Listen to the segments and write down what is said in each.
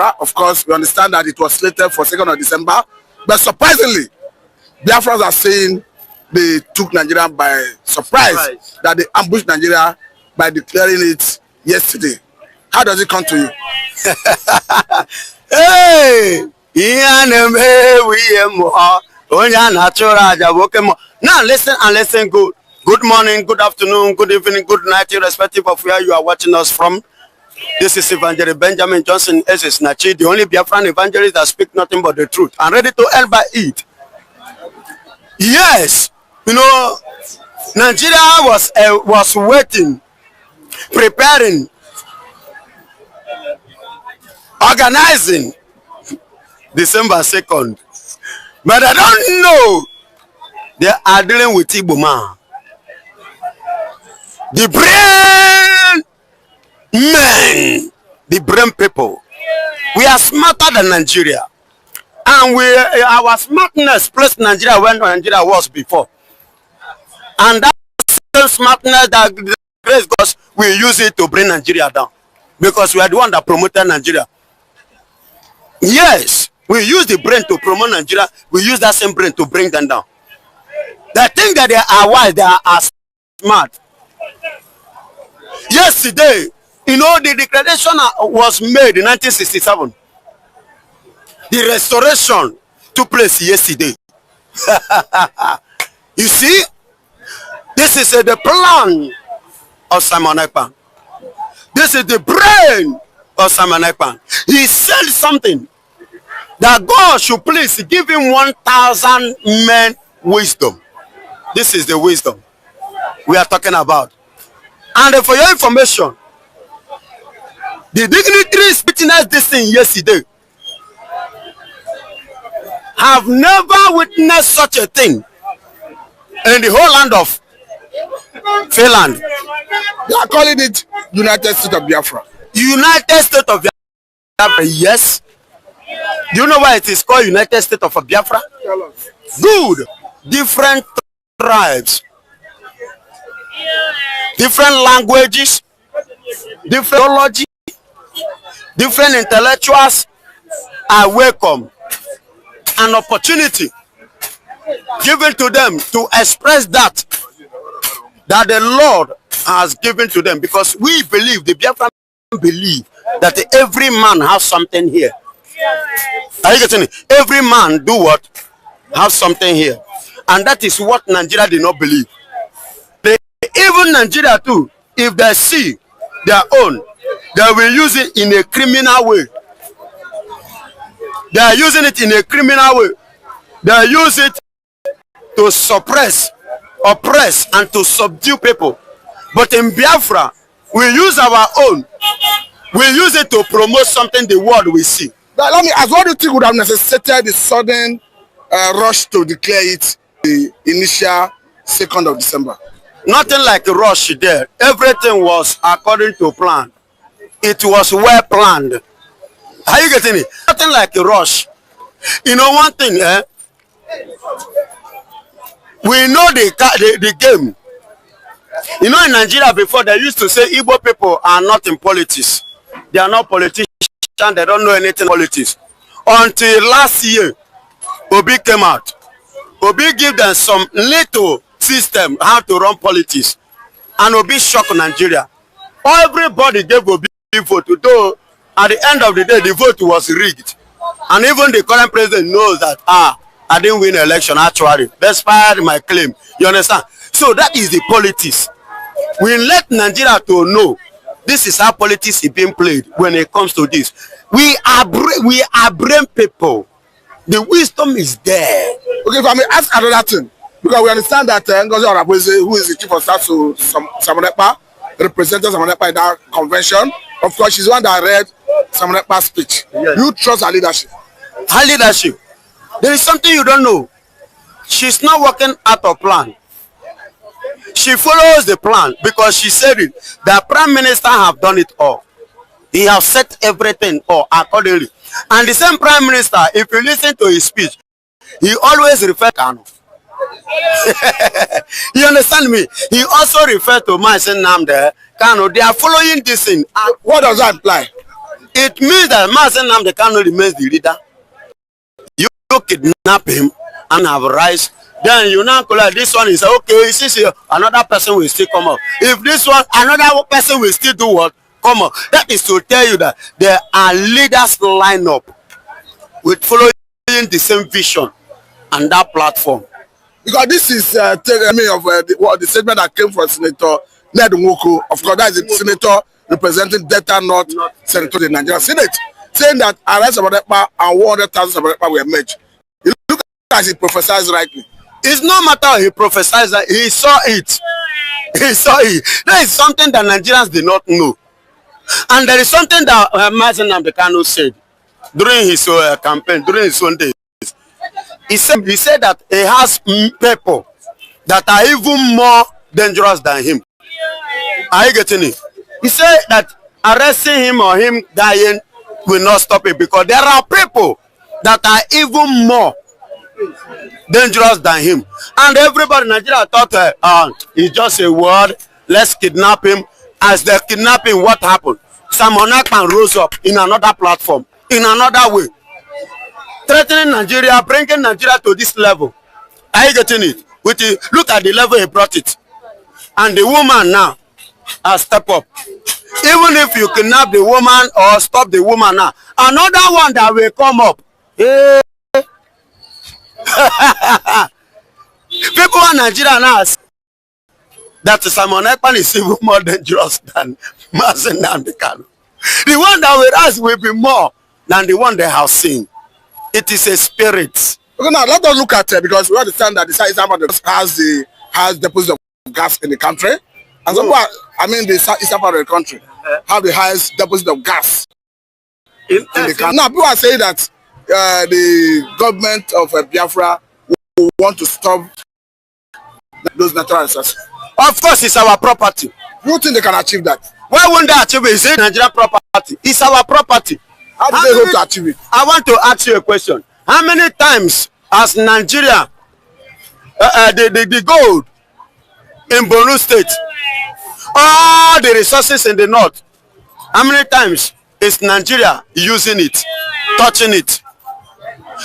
Biafra. Of course, we understand that it was slated for 2nd of December. But surprisingly, Biafrans are saying they took Nigeria by surprise. That they ambushed Nigeria by declaring it yesterday. How does it come to you? Hey! Now listen and listen good. Good morning, good afternoon, good evening, good night, irrespective of where you are watching us from. This is Evangelist Benjamin Johnson S.S. Nachi, the only Biafran evangelist that speaks nothing but the truth and ready to end by it. Yes, you know, Nigeria was waiting, preparing, organizing December 2nd. But I don't know they are dealing with Igbo man. The brain men, the brain people. We are smarter than Nigeria. And our smartness placed Nigeria when Nigeria was before. And that same smartness that grace God, we use it to bring Nigeria down. Because we are the one that promoted Nigeria. Yes, we use the brain to promote Nigeria. We use that same brain to bring them down. They think that they are wise, they are smart. Yesterday, you know, the declaration was made in 1967. The restoration took place yesterday. You see, this is the plan of Simon Ekpan. This is the brain of Simon Ekpan. He said something that God should please give him 1,000 men wisdom. This is the wisdom we are talking about. And for your information, the dignitaries witnessed this thing yesterday have never witnessed such a thing in the whole land of Finland. They are calling it United States of Biafra. United States of Biafra, yes. Do you know why it is called United States of Biafra? Tell us. Good. Different tribes, different languages, different theology, different intellectuals are welcome. An opportunity given to them to express that the Lord has given to them, because we believe, the Biafran believe, that every man has something here. Are you getting it? Every man do what? Have something here. And that is what Nigeria did not believe. Even Nigeria too, if they see their own, they will use it in a criminal way. They are using it in a criminal way. They use it to suppress, oppress, and to subdue people. But in Biafra, we use our own. We use it to promote something the world will see. Now, let me ask, what do you think would have necessitated the sudden rush to declare it the initial 2nd of December? Nothing like a rush there. Everything was according to plan. It was well planned. Are you getting it? Nothing like a rush. You know one thing, we know the game. You know, in Nigeria before, they used to say Igbo people are not in politics. They are not politicians. They don't know anything about politics. Until last year, Obi came out. Obi gave them some little system how to run politics. And Obi shocked Nigeria. Everybody gave Obi vote, though at the end of the day, the vote was rigged. And even the current president knows that, I didn't win the election actually, despite my claim. You understand? So that is the politics. We let Nigeria to know this is how politics is being played when it comes to this. We are brain people. The wisdom is there. Okay, if I may ask another thing, because we understand that Ngozi Orabueze, who is the chief of staff to Simon Ekpa, represented Simon Ekpa in that convention. Of course, she's the one that read Simon Ekpa's speech. Yes. You trust her leadership? Her leadership. There is something you don't know. She's not working out of plan. She follows the plan because she said it. The prime minister have done it all. He has set everything all accordingly. And the same prime minister, if you listen to his speech, he always refers to Kanu. You understand me? He also referred to my son Namde Kanu. They are following this thing. What does that imply? it means that Mazen Nnamdi Kanu remains the leader. You kidnap him and have rights. Then you now collect this one is okay. Since another person will still come up. If this one, another person will still do what? Come up. That is to tell you that there are leaders line up with following the same vision and that platform. Because this is taking me of the statement that came from Senator Ned Nwoko. Of course, that is the senator representing Delta North Senator in the Nigerian Senate, saying that arrest of Adepa and 100,000 of Adepa were made. You look at he prophesied rightly. It's no matter he prophesied that he saw it. He saw it. There is something that Nigerians did not know. And there is something that Mazen Nnamdi Kanu said during his campaign, during his own days. He said that he has people that are even more dangerous than him. Are you getting it? He said that arresting him or him dying will not stop it because there are people that are even more dangerous than him. And everybody in Nigeria thought it's just a word, let's kidnap him. As they're kidnapping, what happened? Simon Ekpan rose up in another platform, in another way, threatening Nigeria, bringing Nigeria to this level. Are you getting it? Look at the level he brought it. And the woman now has stepped up. Even if you kidnap the woman or stop the woman now, another one that will come up. Hey. People in Nigeria now that Simon Ekpan is even more dangerous than Mazen Nnamdi Kanu. The one that will rise will be more than the one they have seen. It is a spirit. Okay, now let us look at it because we understand that the South has deposits of gas in the country, and some part, the eastern part of the country have the highest deposit of gas in the country. Now people are saying that the government of Biafra will want to stop those natural resources. Of course, it's our property. Do you think they can achieve that? Why won't they achieve it? It's Nigerian property. It's our property. How do they hope to achieve it? I want to ask you a question. How many times has Nigeria, the gold in Borno State, all the resources in the north, how many times is Nigeria using it, touching it?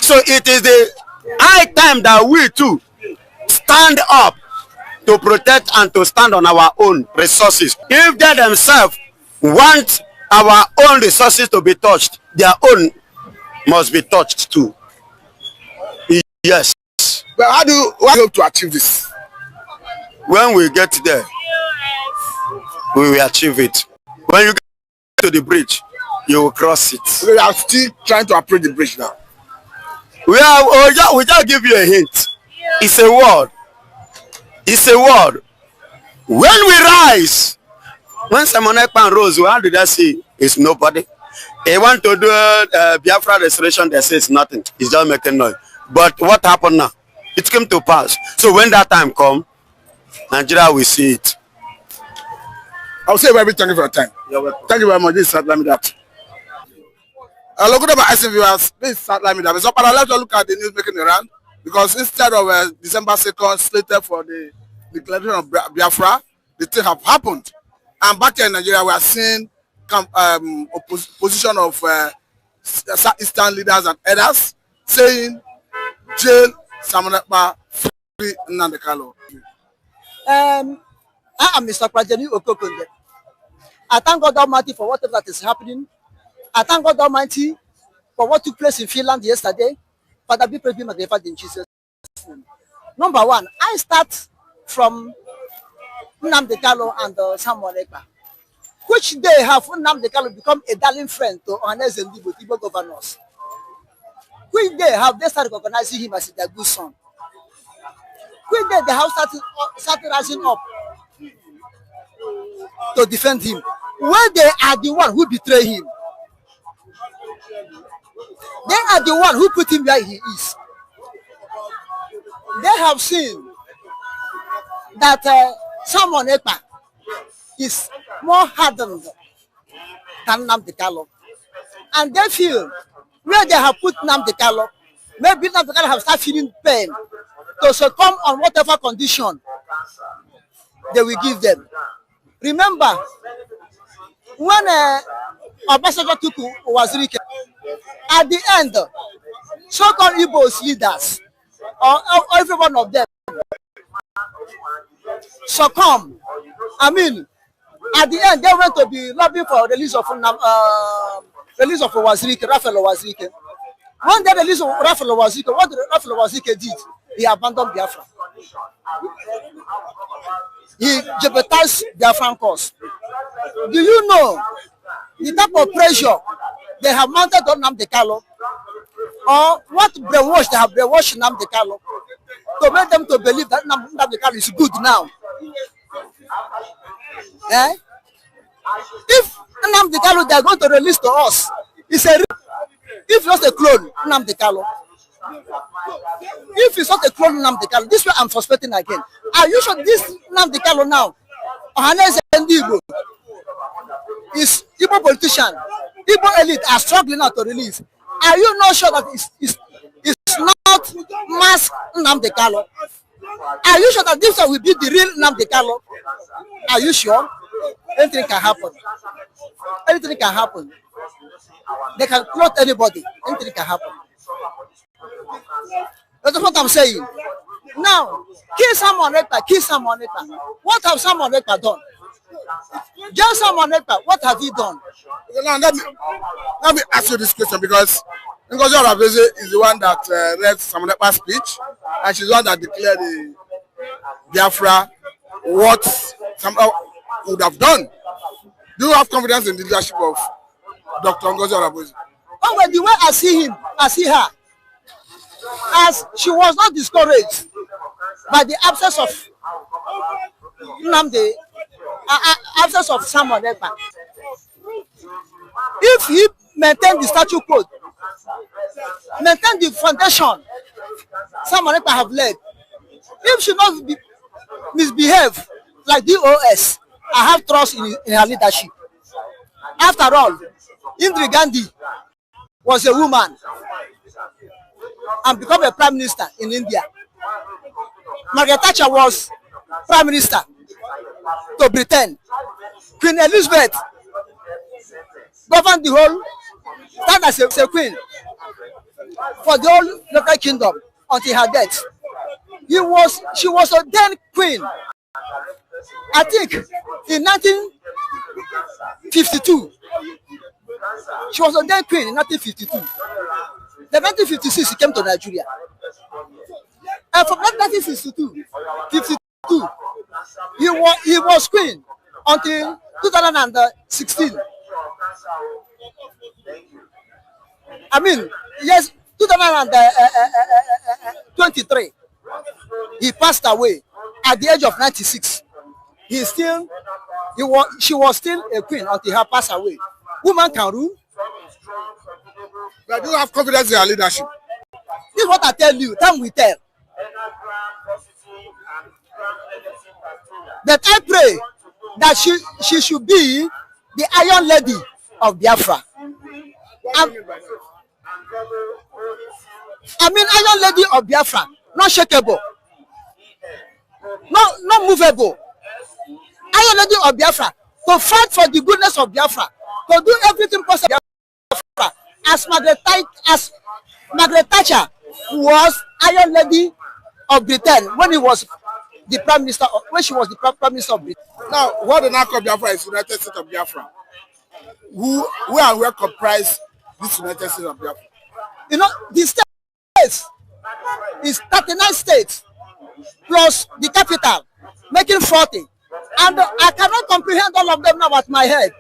So it is the high time that we too stand up to protect and to stand on our own resources. If they themselves want our own resources to be touched, their own must be touched too. Yes. But how do you hope to achieve this? When we get there, we will achieve it. When you get to the bridge, you will cross it. We are still trying to approach the bridge now. We just give you a hint. It's a word. It's a word. When we rise, when Simon Ekpan rose, how did I see? It's nobody. They want to do Biafra restoration, they say it's nothing. It's just making noise. But what happened now? It came to pass. So when that time comes, Nigeria will see it. I'll say very thank you for your time. You're welcome. Thank you very much. This is Lament. Hello, good about IC viewers. This is Lament. So, let's look at the news making around because instead of December 2nd slated for the declaration of Biafra, the thing have happened. And back here in Nigeria, we are seeing opposition of Eastern leaders and others saying, jail Simon Ekpan, free Nnamdi Kanu. I am Mr. Prajani Okokonde. I thank God Almighty for whatever that is happening. I thank God Almighty for what took place in Finland yesterday. Father, be praised, be magnified in Jesus' name. Number one, I start from Nnamdi Kanu and Simon Ekpan. Which day have Nnamdi Kanu become a darling friend to Ohanes and Igbo governors? Which day have they started recognizing him as their good son? Which day they have started rising up to defend him? When they are the one who betray him, they are the one who put him where he is. They have seen that Simon Ekpan is more hardened than Nnamdi Kanu, and they feel where they have put Nnamdi Kanu, maybe Nnamdi Kanu have started feeling pain to succumb on whatever condition they will give them. Remember, when Obasanjo took Wazirike. At the end, so-called Igbos leaders, or every one of them, succumb. I mean, at the end, they went to be lobbying for release of Wazirike, Raphael Wazirike. When they released Raphael Wazirike, what Raphael Wazirike did, he abandoned Biafra. He jeopardized Biafran cause. Do you know the type of pressure they have mounted on Nnamdi Kanu, or what brainwash they have brainwashed Nnamdi Kanu to make them to believe that Nnamdi Kanu is good now? Eh? If Nnamdi Kanu they are going to release to us, it's a if not a clone Nnamdi Kanu. If it's not a clone Nnamdi Kanu, this way I'm suspecting again. Are you sure this Nnamdi Kanu now, Ohaneze and Igbo, is Igbo politician, Igbo elite are struggling now to release? Are you not sure that it's not mass Nnamdi Kanu? Are you sure that this will be the real Nnamdi Kanu? Are you sure? Anything can happen. Anything can happen. They can plot anybody. Anything can happen. That's what I'm saying. Now, kill someone, kill someone. What have someone done? Just someone, what have you done? Now, let me ask you this question, because Ngozi Oraveze is the one that read Samuel speech, and she's the one that declared the Biafra what somehow would have done. Do you have confidence in the leadership of Dr. Ngozi Oraveze? Oh, well, the way I see him, I see her, as she was not discouraged by the absence of Nnamdi, absence of Samuel Ekpa. If he maintained the statute code, maintain the foundation Samuel Ekpa have led, if she not misbehave like DOS, I have trust in her leadership. After all, Indira Gandhi was a woman and became a prime minister in India. Margaret Thatcher was prime minister to Britain. Queen Elizabeth governed the whole, stand as a queen for the whole local kingdom until her death. She was a then queen. I think in 1952. She was a then queen in 1952. Then 1956 she came to Nigeria. And from 1952, he was queen until 2016. I mean, yes, 2023. He passed away at the age of 96. She was still a queen until her passed away. Woman can rule. But do you have confidence in her leadership? This is what I tell you. Time will tell. That I pray that she should be the Iron Lady of Biafra. I mean, Iron Lady of Biafra, not shakeable, not movable. Iron Lady of Biafra, to fight for the goodness of Biafra, to do everything possible. As Margaret Thatcher was Iron Lady of Britain when he was the prime minister, when she was the prime minister of Britain. Now, what the now called Biafra is United States of Biafra. Who and where comprise this United States of Biafra? You know, the states is 39 states plus the capital, making 40. And I cannot comprehend all of them now at my head.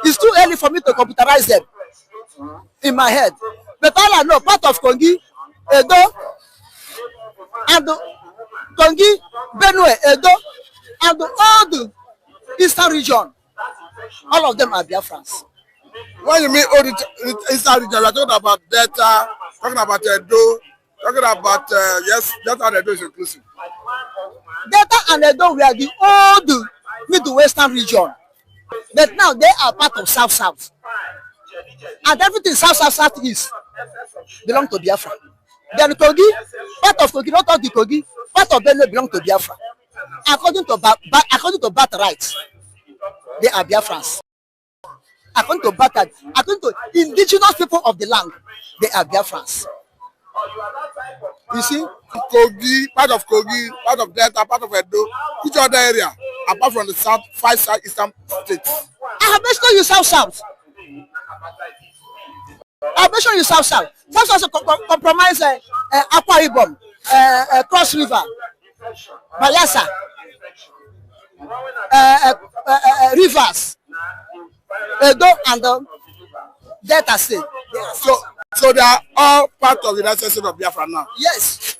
It's too early for me to computerize them in my head. But all I know, part of Kongi, Edo, and Kongi, Benue, Edo, and all the eastern region, all of them are Biafrans. When you mean all the eastern region, we're talking about Delta, talking about Edo, talking about, yes, Delta and Edo is inclusive. Delta and Edo were the old Midwestern region. But now they are part of South-South. And everything South-South-South-East belong to Biafra. Then Kogi, part of Kogi, not all the Kogi, part of Benue belong to Biafra. According to birth rights, they are Biafrans. according to Batad, according to indigenous people of the land, they are Biafrans. You see? Kogi, part of Delta, part of Edo, which other area, apart from the south, 5 southeastern states? I have mentioned you south. I have mentioned you south. South also compromise Akwa Ibom, Cross River, Bayelsa, Rivers, Edo, and Delta State. So they are all part of the United States of Biafra now. Yes,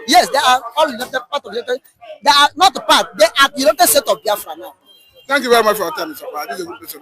they are all part of the. They are not a part. They are the United States of Biafra now. Thank you very much for your time, Mr. This is a good place to